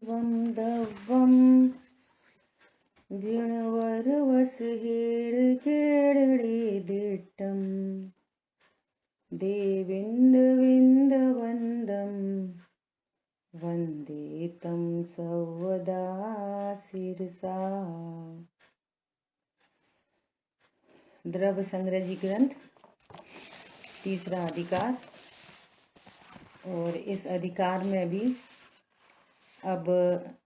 वं दव्वं जिणवरवसहेळचेळडिदिट्टं देविन्दविन्दवन्दं वन्दे तं सर्वदा शिरसा। द्रव्य संग्रह जी ग्रंथ तीसरा अधिकार। और इस अधिकार में भी अब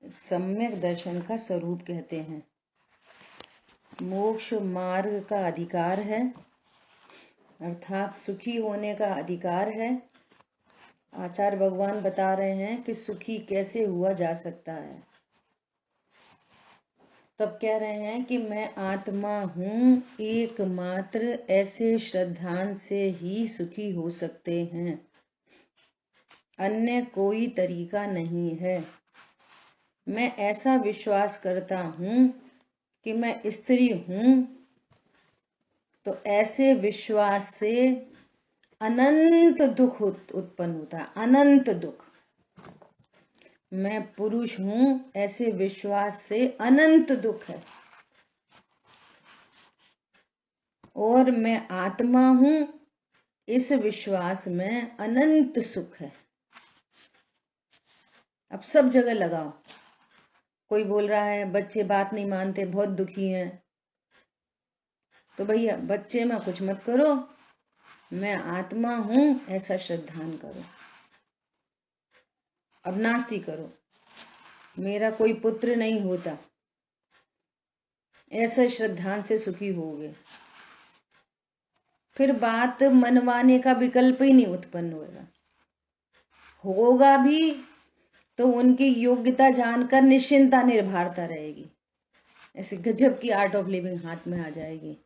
सम्यक दर्शन का स्वरूप कहते हैं। मोक्ष मार्ग का अधिकार है, अर्थात सुखी होने का अधिकार है। आचार्य भगवान बता रहे हैं कि सुखी कैसे हुआ जा सकता है। तब कह रहे हैं कि मैं आत्मा हूँ एकमात्र, ऐसे श्रद्धान से ही सुखी हो सकते हैं, अन्य कोई तरीका नहीं है। मैं ऐसा विश्वास करता हूँ कि मैं स्त्री हूँ, तो ऐसे विश्वास से अनंत दुख उत्पन्न होता है, अनंत दुख। मैं पुरुष हूँ, ऐसे विश्वास से अनंत दुख है। और मैं आत्मा हूँ, इस विश्वास में अनंत सुख है। अब सब जगह लगाओ। कोई बोल रहा है बच्चे बात नहीं मानते, बहुत दुखी हैं, तो भैया बच्चे में कुछ मत करो, मैं आत्मा हूं ऐसा श्रद्धान करो। अब नास्ती करो, मेरा कोई पुत्र नहीं होता, ऐसा श्रद्धान से सुखी होगे। फिर बात मनवाने का विकल्प ही नहीं उत्पन्न होगा। होगा भी तो उनकी योग्यता जानकर निश्चिंता निर्भरता रहेगी। ऐसे गजब की आर्ट ऑफ लिविंग हाथ में आ जाएगी।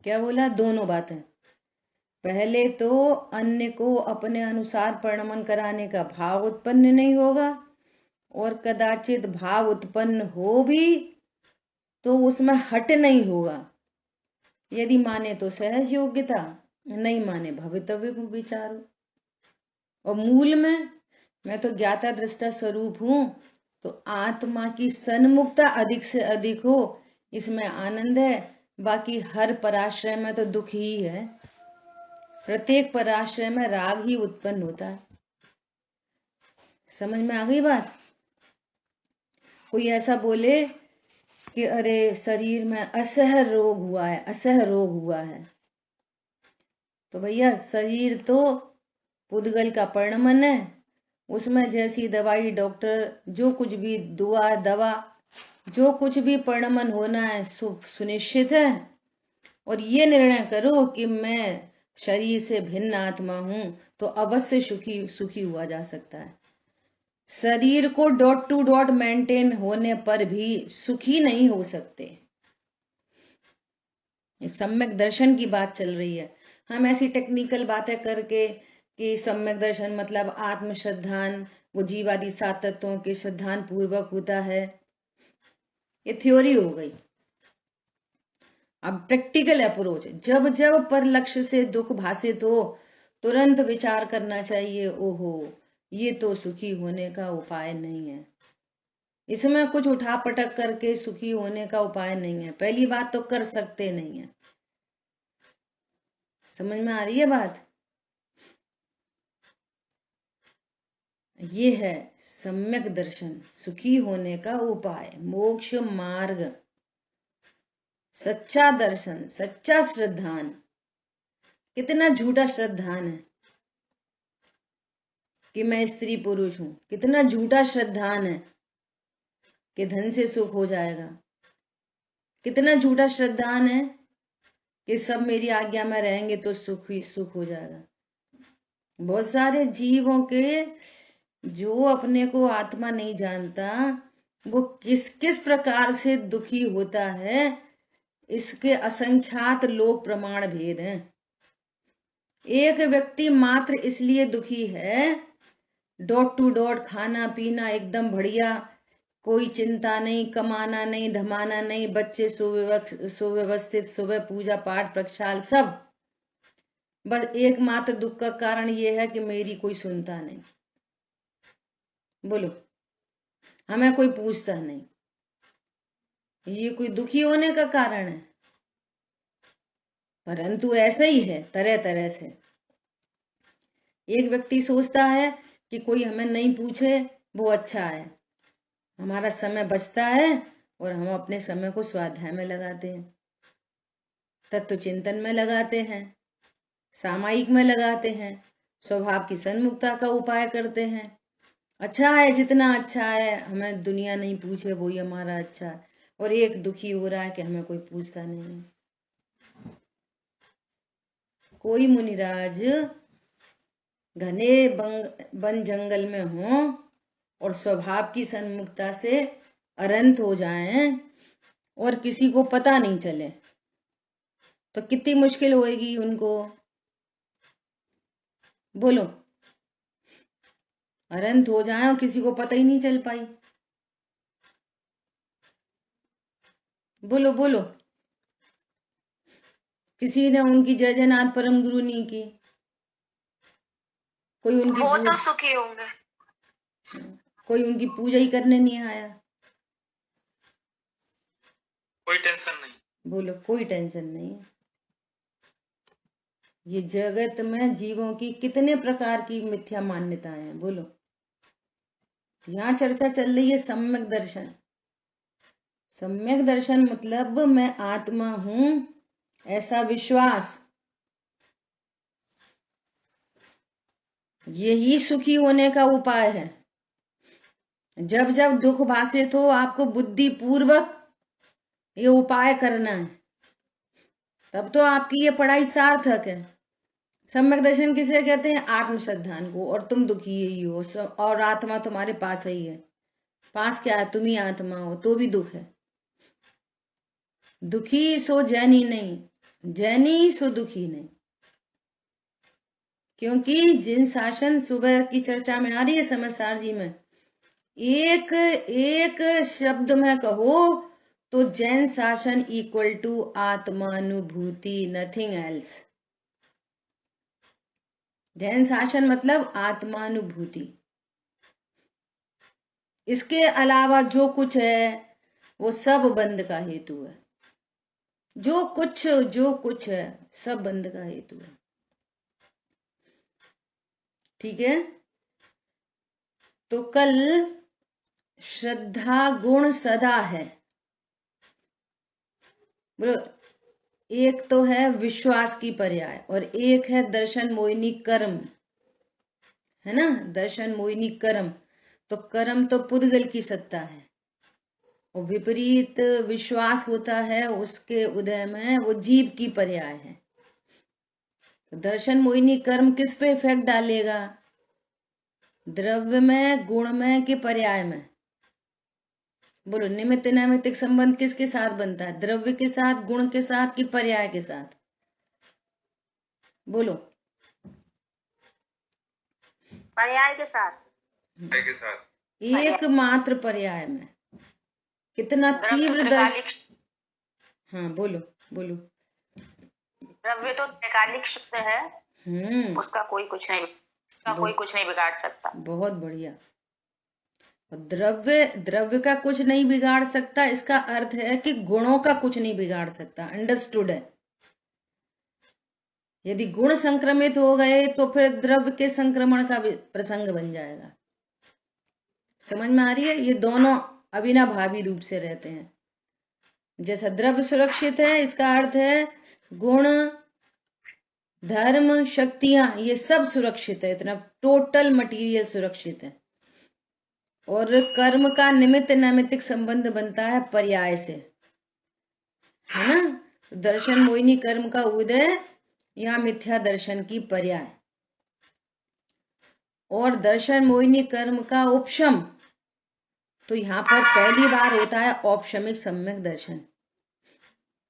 क्या बोला? दोनों बातें। पहले तो अन्य को अपने अनुसार परिणमन कराने का भाव उत्पन्न नहीं होगा, और कदाचित भाव उत्पन्न हो भी तो उसमें हट नहीं होगा। यदि माने तो सहज योग्यता, नहीं माने भवितव्य विचारो। और मूल में मैं तो ज्ञाता दृष्टा स्वरूप हूं, तो आत्मा की सन्मुखता अधिक से अधिक हो, इसमें आनंद है। बाकी हर पराश्रय में तो दुख ही है। प्रत्येक पराश्रय में राग ही उत्पन्न होता है। समझ में आ गई बात? कोई ऐसा बोले कि अरे शरीर में असह रोग हुआ है, असह रोग हुआ है, तो भैया शरीर तो पुद्गल का परिणमन है। उसमें जैसी दवाई डॉक्टर जो कुछ भी दवा जो कुछ भी परिणमन होना है सुनिश्चित है। और ये निर्णय करो कि मैं शरीर से भिन्न आत्मा हूं, तो अवश्य सुखी हुआ जा सकता है। शरीर co dot to dot maintain होने पर भी सुखी नहीं हो सकते। सम्यक दर्शन की बात चल रही है। हम ऐसी टेक्निकल बातें करके कि सम्यक दर्शन मतलब आत्म श्रद्धान, वो जीवादि सात तत्वों के श्रद्धान पूर्वक होता है, ये थ्योरी हो गई। अब प्रैक्टिकल अप्रोच, जब जब पर लक्ष्य से दुख भाषित हो, तुरंत विचार करना चाहिए, ओहो ये तो सुखी होने का उपाय नहीं है। इसमें कुछ उठा पटक करके सुखी होने का उपाय नहीं है। पहली बात तो कर सकते नहीं है। समझ में आ रही है बात? ये है सम्यक दर्शन, सुखी होने का उपाय, मोक्ष मार्ग, सच्चा दर्शन, सच्चा श्रद्धान। कितना झूठा श्रद्धान है कि मैं स्त्री पुरुष हूं, कितना झूठा श्रद्धान है कि धन से सुख हो जाएगा, कितना झूठा श्रद्धान है कि सब मेरी आज्ञा में रहेंगे तो सुख हो जाएगा। बहुत सारे जीवों के जो अपने को आत्मा नहीं जानता, वो किस किस प्रकार से दुखी होता है, इसके असंख्यात लोक प्रमाण भेद हैं। एक व्यक्ति मात्र इसलिए दुखी है, डॉट टू डॉट खाना पीना एकदम बढ़िया, कोई चिंता नहीं, कमाना नहीं, धमाना नहीं, बच्चे सुव्यवस्थित, सुबह पूजा पाठ प्रक्षाल सब। बस एकमात्र दुख का कारण यह है कि मेरी कोई सुनता नहीं। बोलो हमें कोई पूछता नहीं, ये कोई दुखी होने का कारण है? परंतु ऐसा ही है तरह तरह से। एक व्यक्ति सोचता है कि कोई हमें नहीं पूछे वो अच्छा है, हमारा समय बचता है और हम अपने समय को स्वाध्याय में लगाते हैं, तत्व चिंतन में लगाते हैं, सामायिक में लगाते हैं, स्वभाव की सन्मुखता का उपाय करते हैं। अच्छा है, जितना अच्छा है, हमें दुनिया नहीं पूछे वो ही हमारा अच्छा है। और एक दुखी हो रहा है कि हमें कोई पूछता नहीं है। कोई मुनिराज घने वन जंगल में हो और स्वभाव की सन्मुखता से अरंत हो जाएं और किसी को पता नहीं चले तो कितनी मुश्किल होएगी उनको? बोलो, अरंत हो जाए और किसी को पता ही नहीं चल पाई। बोलो बोलो, किसी ने उनकी जय जयनाथ परम गुरु नहीं की, कोई उनकी वो तो सुखी होंगे, कोई उनकी पूजा ही करने नहीं आया, कोई टेंशन नहीं। बोलो, कोई टेंशन नहीं है। ये जगत में जीवों की कितने प्रकार की मिथ्या मान्यताएं हैं, बोलो। यहाँ चर्चा चल रही है सम्यक दर्शन। सम्यक दर्शन मतलब मैं आत्मा हूं ऐसा विश्वास, यही सुखी होने का उपाय है। जब जब दुख भाषित हो आपको बुद्धि पूर्वक ये उपाय करना है, तब तो आपकी ये पढ़ाई सार्थक है। सम्यक दर्शन किसे कहते हैं? आत्म श्रद्धान को। और तुम दुखी ही हो और आत्मा तुम्हारे पास ही है। पास क्या है? तुम ही आत्मा हो, तो भी दुख है। दुखी सो जैनी नहीं, जैनी सो दुखी नहीं। क्योंकि जिन शासन सुबह की चर्चा में आ रही है समसार जी में, एक एक शब्द में कहो तो जैन शासन इक्वल टू आत्मानुभूति, नथिंग एल्स। जैन शासन मतलब आत्मानुभूति। इसके अलावा जो कुछ है वो सब बंध का हेतु है। जो कुछ है सब बंध का हेतु है। ठीक है, तो कल श्रद्धा गुण सदा है। बोलो, एक तो है विश्वास की पर्याय और एक है दर्शन मोहिनी कर्म, है ना? दर्शन मोहिनी कर्म, तो कर्म तो पुद्गल की सत्ता है और विपरीत विश्वास होता है उसके उदय में, वो जीव की पर्याय है। तो दर्शन मोहिनी कर्म किस पे इफेक्ट डालेगा? द्रव्य में, गुण में कि पर्याय में? बोलो, निमित्त नैमित्तिक संबंध किसके साथ बनता है? द्रव्य के साथ, गुण के साथ कि पर्याय के साथ? बोलो, पर्याय के साथ। एकमात्र पर्याय में कितना तीव्र दर्शन। हाँ बोलो बोलो। द्रव्य तो त्रैकालिक शब्द है, उसका कोई कुछ नहीं बिगाड़ सकता। बहुत बढ़िया। द्रव्य का कुछ नहीं बिगाड़ सकता, इसका अर्थ है कि गुणों का कुछ नहीं बिगाड़ सकता। अंडरस्टूड है? यदि गुण संक्रमित हो गए तो फिर द्रव्य के संक्रमण का प्रसंग बन जाएगा। समझ में आ रही है? ये दोनों अविनाभावी रूप से रहते हैं। जैसा द्रव्य सुरक्षित है, इसका अर्थ है गुण, धर्म, शक्तियां, ये सब सुरक्षित है। इतना टोटल मटेरियल सुरक्षित है। और कर्म का निमित्त नैमित्तिक संबंध बनता है पर्याय से, है ना? तो दर्शन मोहिनी कर्म का उदय, यहाँ मिथ्या दर्शन की पर्याय। और दर्शन मोहिनी कर्म का उपशम, तो यहाँ पर पहली बार होता है औपशमिक सम्यक दर्शन।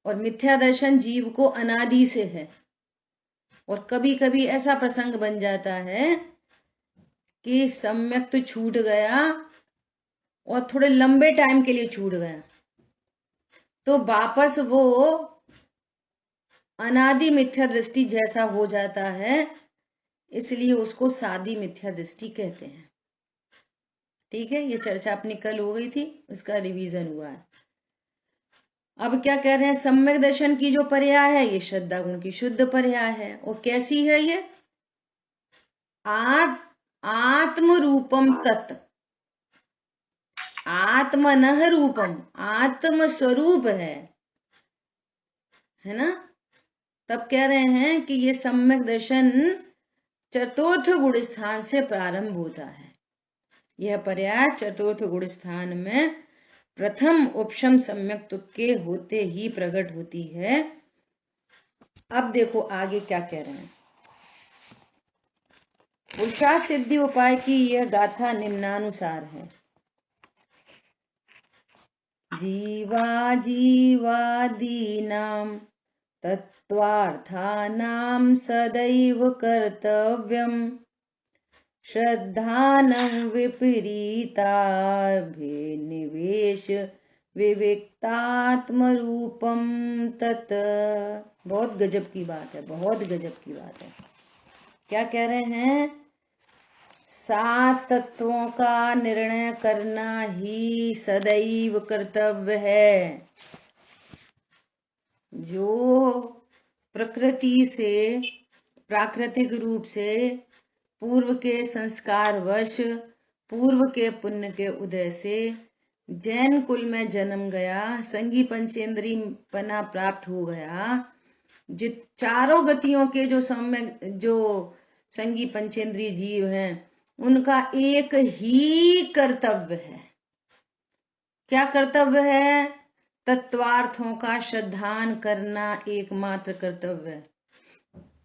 और मिथ्या दर्शन जीव को अनादि से है। और कभी कभी ऐसा प्रसंग बन जाता है कि सम्यक तो छूट गया और थोड़े लंबे टाइम के लिए छूट गया, तो वापस वो अनादि मिथ्या दृष्टि जैसा हो जाता है, इसलिए उसको सादी मिथ्या दृष्टि कहते हैं। ठीक है, ये चर्चा अपनी कल हो गई थी, उसका रिवीजन हुआ है। अब क्या कह रहे हैं, सम्यक दर्शन की जो पर्याय है ये श्रद्धा गुण की शुद्ध पर्याय है। और कैसी है ये, आत्म रूपम तत्, आत्मनः रूपम, आत्म स्वरूप है ना। तब कह रहे हैं कि ये सम्यक दर्शन चतुर्थ गुण स्थान से प्रारंभ होता है। यह पर्याय चतुर्थ गुण स्थान में प्रथम उपशम सम्यक तुक के होते ही प्रकट होती है। अब देखो आगे क्या कह रहे हैं। पुरुषार्थ सिद्धि उपाय की यह गाथा निम्नानुसार है। जीवा जीवादीनां तत्त्वार्थानां सदैव कर्तव्यं श्रद्धानं विपरीताभिनिवेश विविक्तात्मरूपम तत्। बहुत गजब की बात है, बहुत गजब की बात है। क्या कह रहे हैं, 7 तत्वों का निर्णय करना ही सदैव कर्तव्य है। जो प्रकृति से, प्राकृतिक रूप से, पूर्व के संस्कार वश, पूर्व के पुण्य के उदय से जैन कुल में जन्म गया, संगी पंचेंद्री पना प्राप्त हो गया, जित चारों गतियों के जो संगी पंचेंद्री जीव हैं, उनका एक ही कर्तव्य है। क्या कर्तव्य है, तत्वार्थों का श्रद्धान करना एकमात्र कर्तव्य है।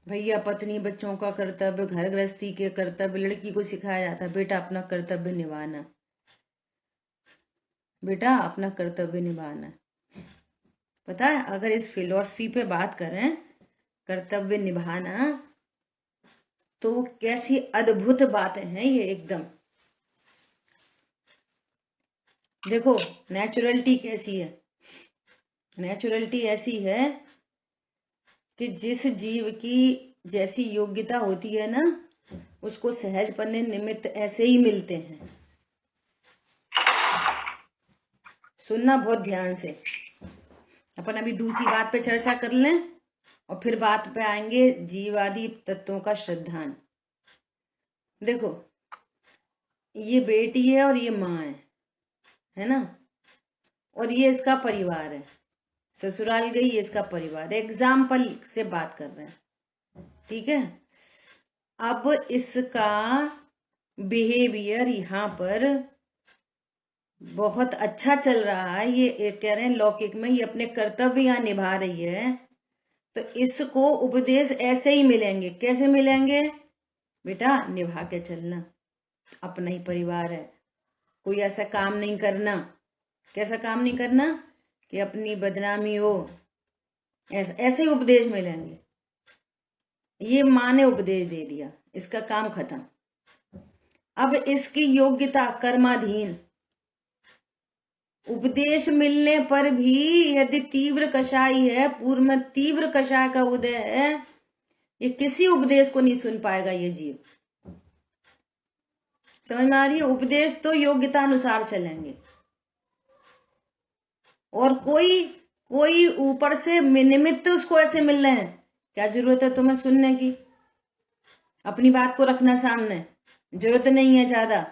भैया पत्नी बच्चों का कर्तव्य, घर गृहस्थी के कर्तव्य, लड़की को सिखाया जाता है बेटा अपना कर्तव्य निभाना, बेटा अपना कर्तव्य निभाना। पता है, अगर इस फिलॉसफी पे बात करें कर्तव्य निभाना, तो कैसी अद्भुत बातें हैं ये एकदम। देखो नेचुरलिटी कैसी है, नेचुरलिटी ऐसी है कि जिस जीव की जैसी योग्यता होती है ना, उसको सहज पन्ने निमित्त ऐसे ही मिलते हैं। सुनना बहुत ध्यान से, अपन अभी दूसरी बात पे चर्चा कर लें और फिर बात पे आएंगे जीवादि तत्वों का श्रद्धान। देखो ये बेटी है और ये माँ है ना, और ये इसका परिवार है, ससुराल गई, ये इसका परिवार, एग्जाम्पल से बात कर रहे हैं, ठीक है। अब इसका बिहेवियर यहाँ पर बहुत अच्छा चल रहा है, ये कह रहे हैं लौकिक में ये अपने कर्तव्य यहाँ निभा रही है, तो इसको उपदेश ऐसे ही मिलेंगे। कैसे मिलेंगे, बेटा निभा के चलना, अपना ही परिवार है, कोई ऐसा काम नहीं करना। कैसा काम नहीं करना कि अपनी बदनामी हो, ऐसे ही उपदेश मिलेंगे। ये माँ ने उपदेश दे दिया, इसका काम खत्म। अब इसकी योग्यता कर्माधीन, उपदेश मिलने पर भी यदि तीव्र कषाय है, पूर्व में तीव्र कषाय का उदय है, ये किसी उपदेश को नहीं सुन पाएगा ये जीव। समझ में आ रही है, उपदेश तो योग्यता अनुसार चलेंगे, और कोई ऊपर से निमित्त उसको ऐसे मिल रहे हैं, क्या जरूरत है तुम्हें सुनने की, अपनी बात को रखना सामने, जरूरत नहीं है ज्यादा,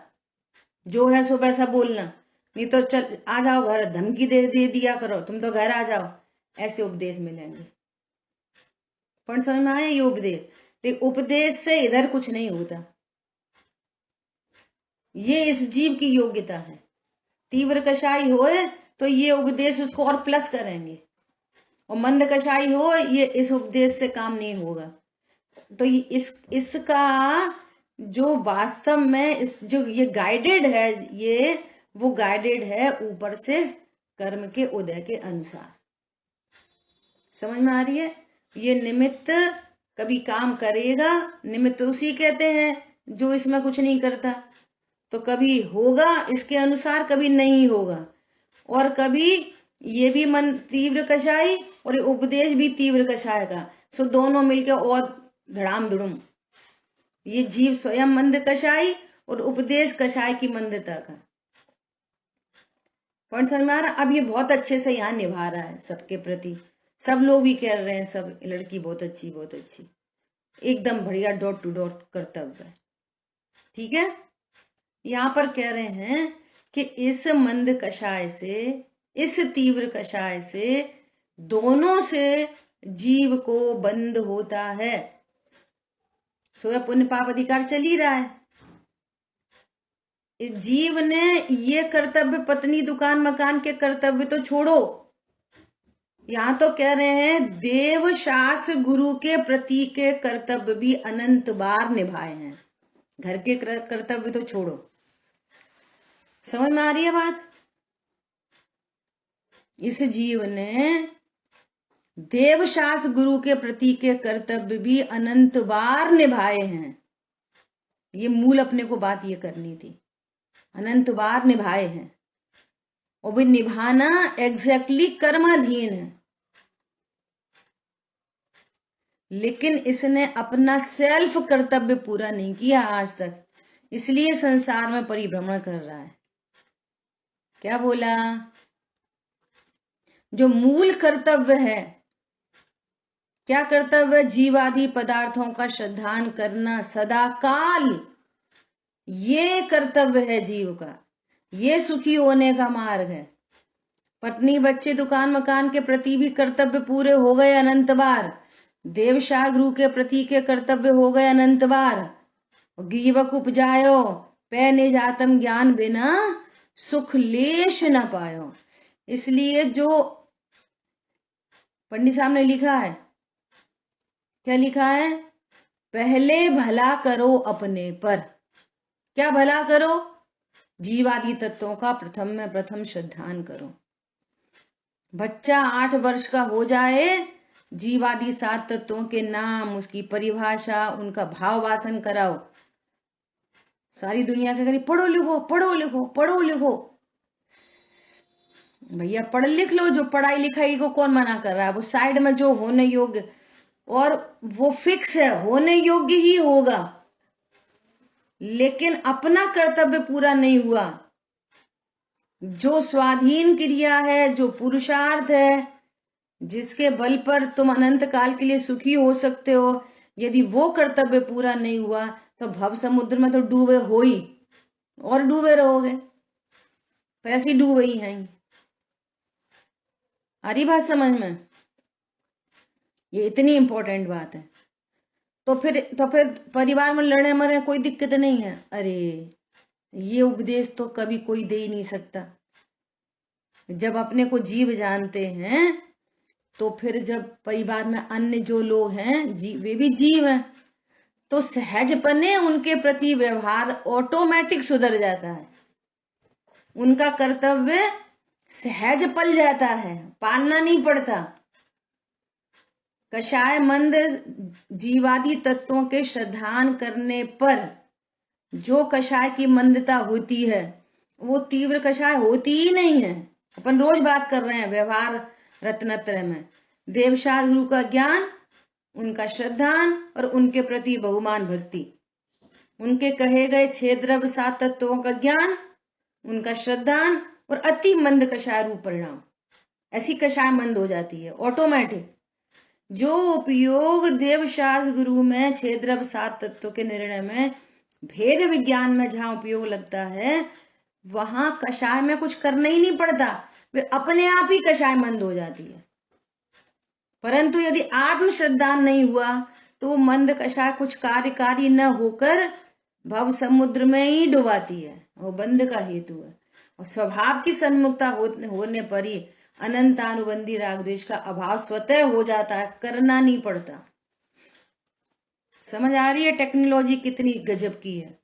जो है सो वैसा बोलना, नहीं तो चल आ जाओ घर, धमकी दे दिया करो, तुम तो घर आ जाओ, ऐसे उपदेश मिलेंगे। पर समझ में आया ये उपदेश, देख उपदेश से इधर कुछ नहीं होता, ये इस जीव की योग्यता है। तीव्र कषाय हो तो ये उपदेश उसको और प्लस करेंगे, और मंद कषाय हो ये इस उपदेश से काम नहीं होगा। तो इसका जो वास्तव में इस जो ये गाइडेड है, ये वो गाइडेड है ऊपर से कर्म के उदय के अनुसार। समझ में आ रही है, ये निमित्त कभी काम करेगा, निमित्त उसी कहते हैं जो इसमें कुछ नहीं करता, तो कभी होगा इसके अनुसार, कभी नहीं होगा, और कभी ये भी मन तीव्र कषाय और उपदेश भी तीव्र कषाय का, सो दोनों मिलकर और धड़ाम धुड़ुम, ये जीव स्वयं मंद कषाय और उपदेश कषाय की मंदता का। पॉइंट समझ में आ रहा? अब ये बहुत अच्छे से यहाँ निभा रहा है सबके प्रति, सब लोग भी कह रहे हैं सब लड़की बहुत अच्छी, बहुत अच्छी, एकदम बढ़िया, डॉट टू डॉट कर्तव्य है। ठीक है, यहाँ पर कह रहे हैं कि इस मंद कषाय से, इस तीव्र कषाय से दोनों से जीव को बंध होता है। सो पुण्य पाप अधिकार चल ही रहा है। इस जीव ने ये कर्तव्य, पत्नी दुकान मकान के कर्तव्य तो छोड़ो, यहां तो कह रहे हैं देव शास्त्र गुरु के प्रति के कर्तव्य भी अनंत बार निभाए हैं। घर के कर्तव्य तो छोड़ो। समझ में आ रही है बात? इस जीव ने देव शास्त्र गुरु के प्रति के कर्तव्य भी अनंत बार निभाए हैं। ये मूल अपने को बात ये करनी थी, अनंत बार निभाए हैं। और भी निभाना एग्जैक्टली कर्माधीन है, लेकिन इसने अपना सेल्फ कर्तव्य पूरा नहीं किया आज तक, इसलिए संसार में परिभ्रमण कर रहा है। क्या बोला? जो मूल कर्तव्य है, क्या कर्तव्य? जीवादि पदार्थों का श्रद्धान करना सदा काल, ये कर्तव्य है जीव का, ये सुखी होने का मार्ग है। पत्नी बच्चे दुकान मकान के प्रति भी कर्तव्य पूरे हो गए अनंत बार, देवशाह गुरु के प्रति के कर्तव्य हो गए अनंत बार। गीवक उपजायो पै निजातम ज्ञान बिना सुख लेश न पायो। इसलिए जो पंडित साहब ने लिखा है, क्या लिखा है? पहले भला करो अपने पर। क्या भला करो? जीवादि तत्वों का प्रथम में प्रथम श्रद्धान करो। बच्चा 8 वर्ष का हो जाए, जीवादि 7 तत्वों के नाम, उसकी परिभाषा, उनका भाव वासन कराओ। सारी दुनिया के करीब पढ़ो लिखो पढ़ो लिखो पढ़ो लिखो। भैया पढ़ लिख लो, जो पढ़ाई लिखाई को कौन मना कर रहा है? वो साइड में जो होने योग्य, और वो फिक्स है, होने योग्य ही होगा, लेकिन अपना कर्तव्य पूरा नहीं हुआ। जो स्वाधीन क्रिया है, जो पुरुषार्थ है, जिसके बल पर तुम अनंत काल के लिए सुखी हो सकते हो, यदि वो कर्तव्य पूरा नहीं हुआ तो भव समुद्र में तो डूबे हो ही, और डूबे रहोगे, ऐसे ही डूबे ही हैं। आ रही बात समझ में? ये इतनी इंपॉर्टेंट बात है। तो फिर परिवार में लड़े मरे कोई दिक्कत नहीं है। अरे ये उपदेश तो कभी कोई दे ही नहीं सकता। जब अपने को जीव जानते हैं तो फिर जब परिवार में अन्य जो लोग हैं वे भी जीव हैं, तो सहजपने उनके प्रति व्यवहार ऑटोमेटिक सुधर जाता है, उनका कर्तव्य सहज पल जाता है, पालना नहीं पड़ता। कषाय मंद जीवादि तत्वों के श्रद्धान करने पर जो कषाय की मंदता होती है वो तीव्र कषाय होती ही नहीं है। अपन रोज बात कर रहे हैं व्यवहार रत्नत्रय में, देवशास्त्र गुरु का ज्ञान, उनका श्रद्धान और उनके प्रति बहुमान भक्ति, उनके कहे गए 6 द्रव्य 7 तत्वों का ज्ञान, उनका श्रद्धान और अति मंद कषाय रूप परिणाम। ऐसी कषाय मंद हो जाती है ऑटोमेटिक। जो उपयोग देवशास्त्र गुरु में 6 द्रव्य 7 तत्व के निर्णय में, भेद विज्ञान में जहां उपयोग लगता है, वहां कषाय में कुछ करना ही नहीं पड़ता, वे अपने आप ही कषाय मंद हो जाती है। परंतु यदि आत्म श्रद्धान नहीं हुआ तो वो मंद कषाय कुछ कार्यकारी न होकर भव समुद्र में ही डुबाती है, वो बंध का हेतु है। और स्वभाव की सन्मुखता होने पर ही अनंतानुबंधी राग द्वेष का अभाव स्वतः हो जाता है, करना नहीं पड़ता। समझ आ रही है टेक्नोलॉजी कितनी गजब की है?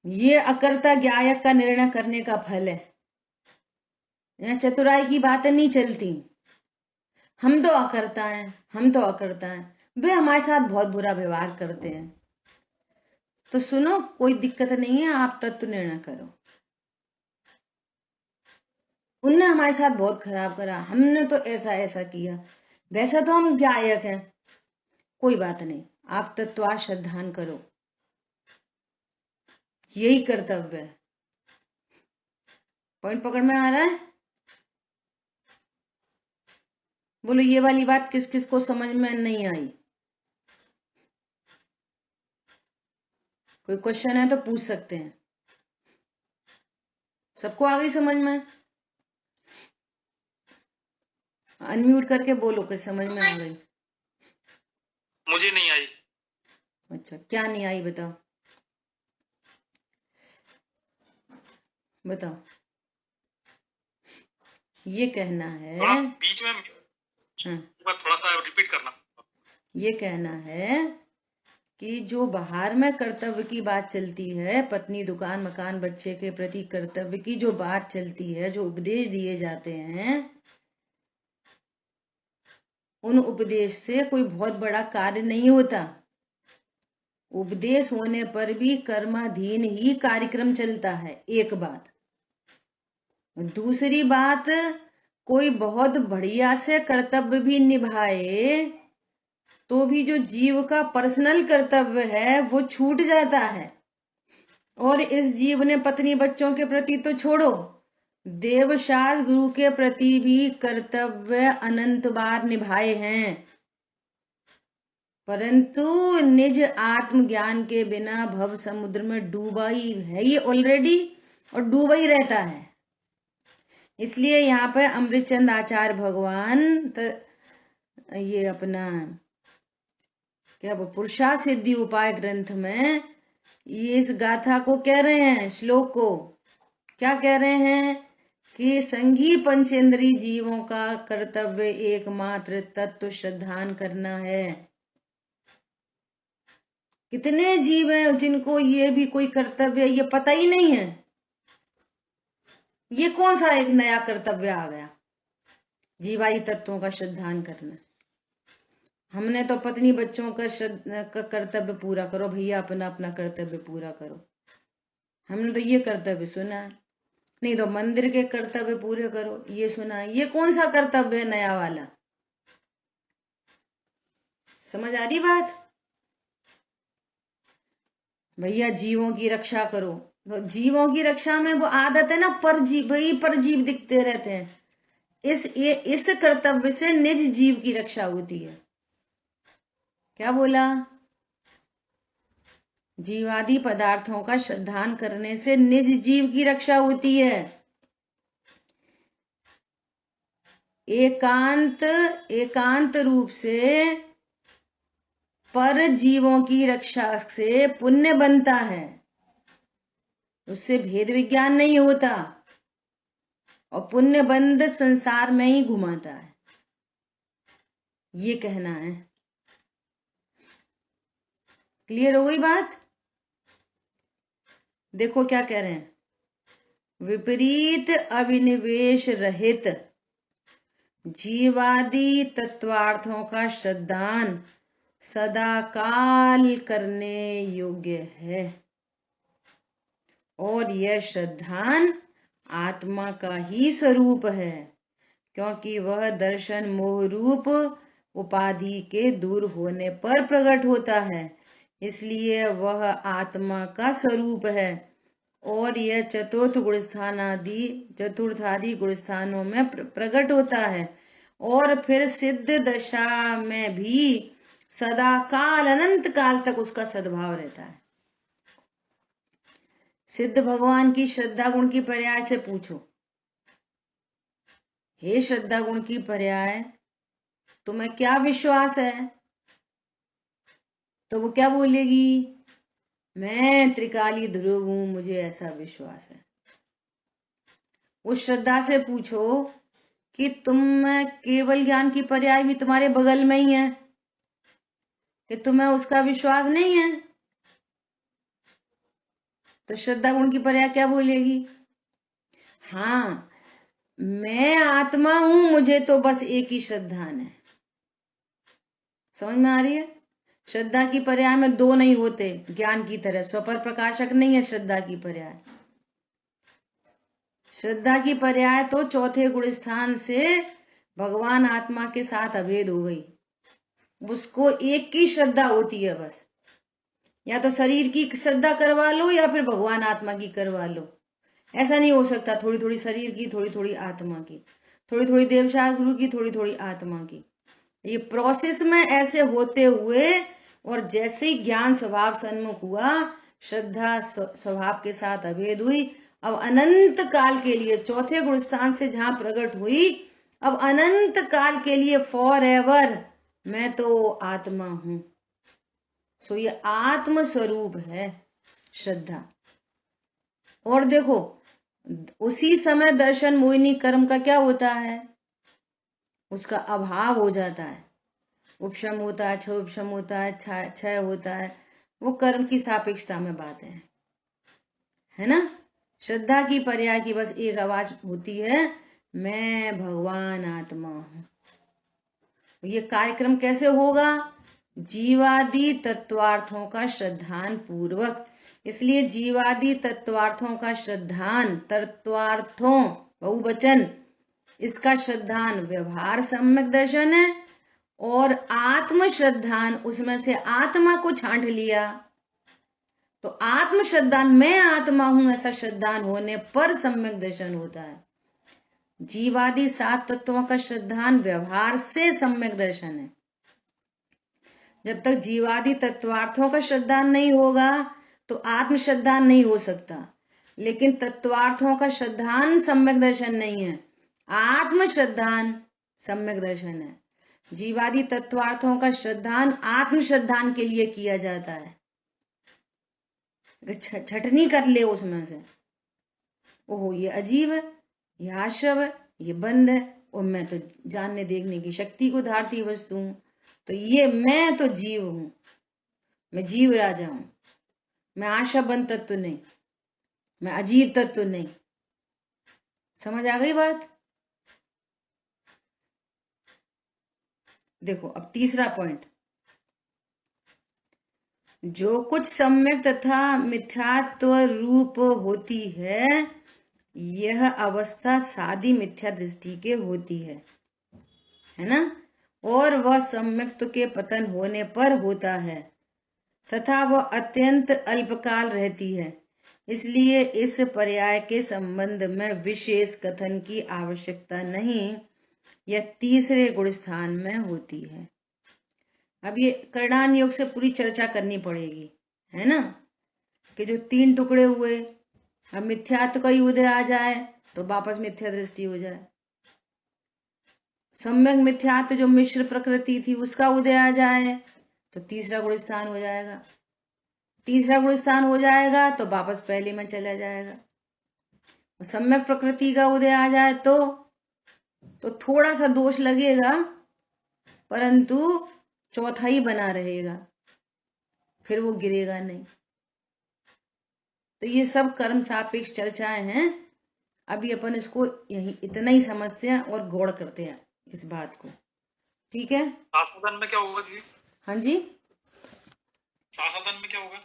ये अकर्ता ज्ञायक का निर्णय करने का फल है। यहाँ चतुराई की बातें नहीं चलती। हम तो अकर्ता हैं, हम तो अकर्ता हैं, वे हमारे साथ बहुत बुरा व्यवहार करते हैं। तो सुनो, कोई दिक्कत नहीं है, आप तत्व निर्णय करो। उनने हमारे साथ बहुत खराब करा, हमने तो ऐसा ऐसा किया, वैसा तो हम ज्ञायक हैं, कोई बात नहीं, आप तत्वा श्रद्धान करो, यही कर्तव्य है। पॉइंट पकड़ में आ रहा है? बोलो ये वाली बात किस किस को समझ में नहीं आई? कोई क्वेश्चन है तो पूछ सकते हैं। सबको आ गई समझ में? अनम्यूट करके बोलो कि समझ में आ गई। मुझे नहीं आई। अच्छा, क्या नहीं आई बताओ, बताओ। ये कहना है, थोड़ा बीच में हाँ, थोड़ा सा रिपीट करना। ये कहना है कि जो बाहर में कर्तव्य की बात चलती है, पत्नी, दुकान, मकान, बच्चे के प्रति कर्तव्य की जो बात चलती है, जो उपदेश दिए जाते हैं, उन उपदेश से कोई बहुत बड़ा कार्य नहीं होता। उपदेश होने पर भी कर्माधीन ही कार्यक्रम चलता है, एक बात। दूसरी बात, कोई बहुत बढ़िया से कर्तव्य भी निभाए तो भी जो जीव का पर्सनल कर्तव्य है वो छूट जाता है। और इस जीव ने पत्नी बच्चों के प्रति तो छोड़ो, देवशास्त्र गुरु के प्रति भी कर्तव्य अनंत बार निभाए हैं, परंतु निज आत्मज्ञान के बिना भव समुद्र में डूबा ही है ये ऑलरेडी, और डूबा ही रहता है। इसलिए यहाँ पे अमृतचंद आचार्य भगवान ये अपना क्या वो पुरुषा सिद्धि उपाय ग्रंथ में ये इस गाथा को कह रहे हैं, श्लोक को क्या कह रहे हैं कि संघी पंचेंद्री जीवों का कर्तव्य एकमात्र तत्व श्रद्धान करना है। कितने जीव हैं जिनको ये भी कोई कर्तव्य ये पता ही नहीं है। ये कौन सा एक नया कर्तव्य आ गया, जीवाई तत्वों का श्रद्धान करना। हमने तो पत्नी बच्चों का कर्तव्य पूरा करो भैया, अपना अपना कर्तव्य पूरा करो, हमने तो ये कर्तव्य सुना है। नहीं तो मंदिर के कर्तव्य पूरे करो, ये सुना है। ये कौन सा कर्तव्य है नया वाला? समझ आ रही बात? भैया जीवों की रक्षा करो, तो जीवों की रक्षा में वो आदत है ना, परजीव, भाई परजीव दिखते रहते हैं। इस कर्तव्य से निज जीव की रक्षा होती है। क्या बोला? जीवादि पदार्थों का श्रद्धान करने से निज जीव की रक्षा होती है। एकांत रूप से पर जीवों की रक्षा से पुण्य बनता है, उससे भेद विज्ञान नहीं होता, और पुण्य बंध संसार में ही घुमाता है, ये कहना है। क्लियर हो गई बात? देखो क्या कह रहे हैं, विपरीत अभिनिवेश रहित जीवादि तत्वार्थों का श्रद्धान सदा काल करने योग्य है, और यह श्रद्धान आत्मा का ही स्वरूप है, क्योंकि वह दर्शन मोह रूप उपाधि के दूर होने पर प्रकट होता है, इसलिए वह आत्मा का स्वरूप है। और यह चतुर्थादि गुणस्थानों में प्रकट होता है, और फिर सिद्ध दशा में भी सदा काल अनंत काल तक उसका सद्भाव रहता है। सिद्ध भगवान की श्रद्धा गुण की पर्याय से पूछो, हे श्रद्धा गुण की पर्याय तुम्हें क्या विश्वास है, तो वो क्या बोलेगी, मैं त्रिकाली ध्रुव हूं, मुझे ऐसा विश्वास है। उस श्रद्धा से पूछो कि तुम केवल ज्ञान की पर्याय भी तुम्हारे बगल में ही है, कि तुम्हें उसका विश्वास नहीं है, तो श्रद्धा गुण की पर्याय क्या बोलेगी, हाँ मैं आत्मा हूं, मुझे तो बस एक ही श्रद्धान है। समझ में आ रही है? श्रद्धा की पर्याय में दो नहीं होते, ज्ञान की तरह स्वपर प्रकाशक नहीं है श्रद्धा की पर्याय। श्रद्धा की पर्याय तो चौथे गुण स्थान से भगवान आत्मा के साथ अभेद हो गई, उसको एक की श्रद्धा होती है बस, या तो शरीर की श्रद्धा करवा लो या फिर भगवान आत्मा की करवा लो। ऐसा नहीं हो सकता थोड़ी थोड़ी शरीर की, थोड़ी थोड़ी आत्मा की, थोड़ी थोड़ी देवशाह गुरु की, थोड़ी थोड़ी आत्मा की। ये प्रोसेस में ऐसे होते हुए, और जैसे ही ज्ञान स्वभाव सन्मुख हुआ, श्रद्धा स्वभाव के साथ अभेद हुई, अब अनंत काल के लिए चौथे गुण स्थान से जहां प्रकट हुई, अब अनंत काल के लिए फॉर एवर मैं तो आत्मा हूं। सो ये आत्म स्वरूप है श्रद्धा। और देखो उसी समय दर्शन मोहिनी कर्म का क्या होता है, उसका अभाव हो जाता है, उपशम होता है, क्षोभशम होता है, क्षय होता है। वो कर्म की सापेक्षता में बातें है ना। श्रद्धा की पर्याय की बस एक आवाज होती है, मैं भगवान आत्मा हूं। ये कार्यक्रम कैसे होगा, जीवादि तत्वार्थों का श्रद्धान पूर्वक। इसलिए जीवादि तत्वार्थों का श्रद्धान, तत्वार्थों बहुवचन, इसका श्रद्धान व्यवहार सम्यक दर्शन है, और आत्म श्रद्धान उसमें से आत्मा को छांट लिया। तो आत्म श्रद्धान मैं आत्मा हूं ऐसा श्रद्धान होने पर सम्यक दर्शन होता है। जीवादि 7 तत्वों का श्रद्धान व्यवहार से सम्यक दर्शन है। जब तक जीवादि तत्वार्थों का श्रद्धान नहीं होगा तो आत्म श्रद्धान नहीं हो सकता। लेकिन तत्वार्थों का श्रद्धान सम्यक दर्शन नहीं है, आत्म श्रद्धान सम्यक दर्शन है। जीवादि तत्वार्थों का श्रद्धान आत्म श्रद्धान के लिए किया जाता है। छटनी कर ले उसमें से, ओहो ये अजीब है, ये आश्रव है, ये बंद है, और मैं तो जानने देखने की शक्ति को धारती वस्तु हूं, तो ये मैं तो जीव हूं, मैं जीव राजा हूं, मैं आशा बंद तत्व नहीं, मैं अजीब तत्व नहीं। समझ आ गई बात। देखो अब तीसरा पॉइंट, जो कुछ सम्यक तथा मिथ्यात्व रूप होती है, यह अवस्था सादी मिथ्या दृष्टि के होती है ना, और वह सम्यक्त्व के पतन होने पर होता है तथा वह अत्यंत अल्पकाल रहती है। इसलिए इस पर्याय के संबंध में विशेष कथन की आवश्यकता नहीं, यह तीसरे गुण स्थान में होती है। अब ये करणान योग से पूरी चर्चा करनी पड़ेगी, है ना, कि जो 3 टुकड़े हुए, अब मिथ्यात्व का उदय आ जाए तो वापस मिथ्या दृष्टि हो जाए। सम्यक मिथ्यात्व जो मिश्र प्रकृति थी उसका उदय आ जाए तो तीसरा गुण स्थान हो जाएगा। तीसरा गुण स्थान हो जाएगा तो वापस पहले में चला जाएगा। सम्यक प्रकृति का उदय आ जाए तो थोड़ा सा दोष लगेगा, परंतु चौथा ही बना रहेगा, फिर वो गिरेगा नहीं। तो ये सब कर्म सापेक्ष चर्चाएं हैं। अभी अपन इसको यही इतना ही समझते हैं और गौर करते हैं इस बात को, ठीक है। साधन में क्या होगा जी? हाँ जी, साधन में क्या होगा?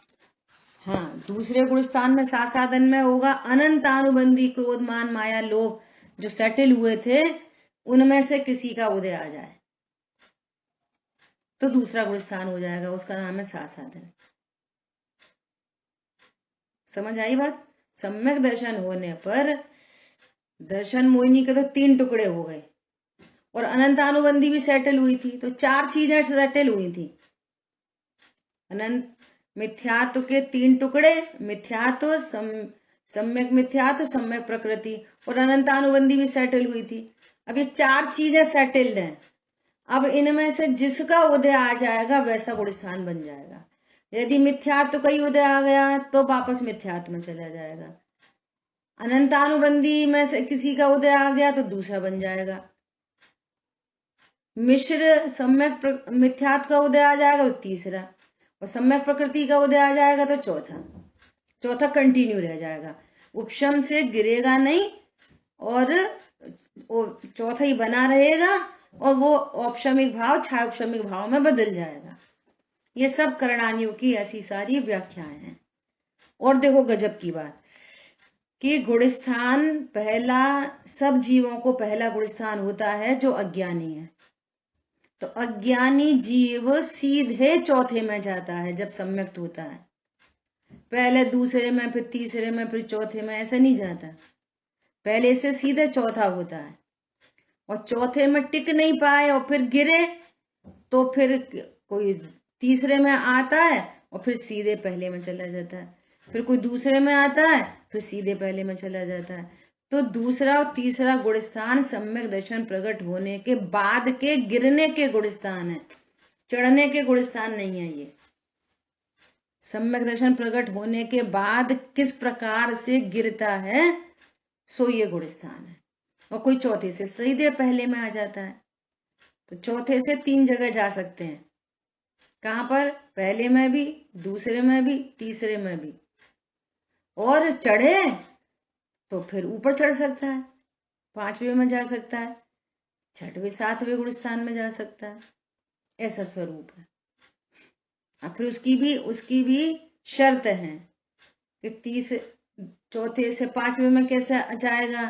हाँ, दूसरे गुण स्थान में साधन में होगा अनंत अनुबंधी क्रोध मान माया लोभ जो सेटल हुए थे, उनमें से किसी का उदय आ जाए तो दूसरा गुण स्थान हो जाएगा, उसका नाम है साधन। समझ आई बात। सम्यक दर्शन होने पर दर्शन मोहिनी के तो 3 टुकड़े हो गए और अनंत अनुबंधी भी सेटल हुई थी, तो 4 चीजें सेटल हुई थी। अनंत मिथ्यात्व के 3 टुकड़े, मिथ्यात्व, सम्यक मिथ्यात्व, सम्यक प्रकृति, और अनंत अनुबंधी भी सेटल हुई थी। अब ये 4 चीजें सेटल्ड हैं। अब इनमें से जिसका उदय आ जाएगा वैसा गुण स्थान बन जाएगा। यदि मिथ्यात्व का ही उदय आ गया तो वापस मिथ्यात्व में चला जाएगा। अनंतानुबंधी में से किसी का उदय आ गया तो दूसरा बन जाएगा। मिश्र सम्यक मिथ्यात्व का उदय आ जाएगा तो तीसरा, और सम्यक प्रकृति का उदय आ जाएगा तो चौथा कंटिन्यू रह जाएगा। उपशम से गिरेगा नहीं और चौथा ही बना रहेगा, और वो औपशमिक भाव छाया उपशमिक भाव में बदल जाएगा। ये सब करणानियों की ऐसी सारी व्याख्याएं हैं। और देखो गजब की बात कि गुणस्थान पहला, सब जीवों को पहला गुणस्थान होता है जो अज्ञानी है। तो अज्ञानी जीव सीधे चौथे में जाता है जब सम्यक्त होता है। पहले दूसरे में, फिर तीसरे में, फिर चौथे में, ऐसे नहीं जाता। पहले से सीधे चौथा होता है, और चौथे में टिक नहीं पाए और फिर गिरे तो फिर कोई तीसरे में आता है और फिर सीधे पहले में चला जाता है, फिर कोई दूसरे में आता है फिर सीधे पहले में चला जाता है। तो दूसरा और तीसरा गुणस्थान सम्यक दर्शन प्रकट होने के बाद के गिरने के गुणस्थान है, चढ़ने के गुणस्थान नहीं है। ये सम्यक दर्शन प्रकट होने के बाद किस प्रकार से गिरता है, सो ये गुणस्थान है। और कोई चौथे से सीधे पहले में आ जाता है। तो चौथे से 3 जगह जा सकते हैं। कहाँ पर? पहले में भी, दूसरे में भी, तीसरे में भी। और चढ़े तो फिर ऊपर चढ़ सकता है, 5वें में जा सकता है, 6वें 7वें गुणस्थान में जा सकता है। ऐसा स्वरूप है। और फिर उसकी भी शर्त है कि चौथे से 5वें में कैसे जाएगा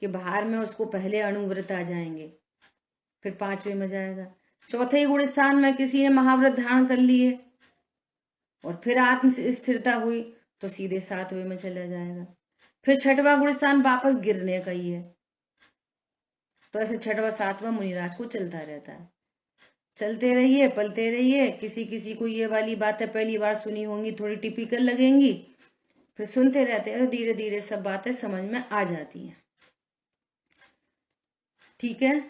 कि बाहर में उसको पहले अणुव्रत आ जाएंगे, फिर 5वें में जाएगा। चौथे गुणस्थान में किसी ने महाव्रत धारण कर लिए और फिर आत्म स्थिरता हुई तो सीधे 7वें में चला जाएगा। फिर 6वां गुणस्थान वापस गिरने का ही है। तो ऐसे 6वां 7वां मुनिराज को चलता रहता है। चलते रहिए, पलते रहिए। किसी किसी को ये वाली बातें पहली बार सुनी होंगी, थोड़ी टिपिकल लगेंगी, फिर सुनते रहते हैं तो धीरे धीरे सब बातें समझ में आ जाती हैं। ठीक है,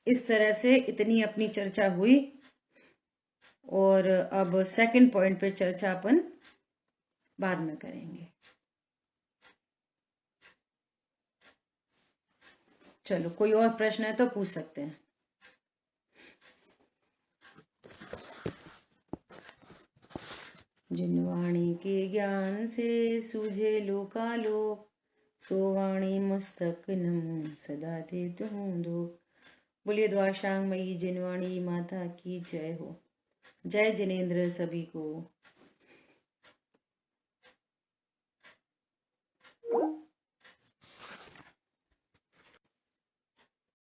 इस तरह से इतनी अपनी चर्चा हुई। और अब सेकंड पॉइंट पे चर्चा अपन बाद में करेंगे। चलो, कोई और प्रश्न है तो पूछ सकते हैं। जिन वाणी के ज्ञान से सूझे लोकालोक, सो वाणी मस्तक नमो सदा देत हूँ दो। बोलिए द्वाशांग मई जिनवाणी माता की जय हो। जय जिनेन्द्र सभी को।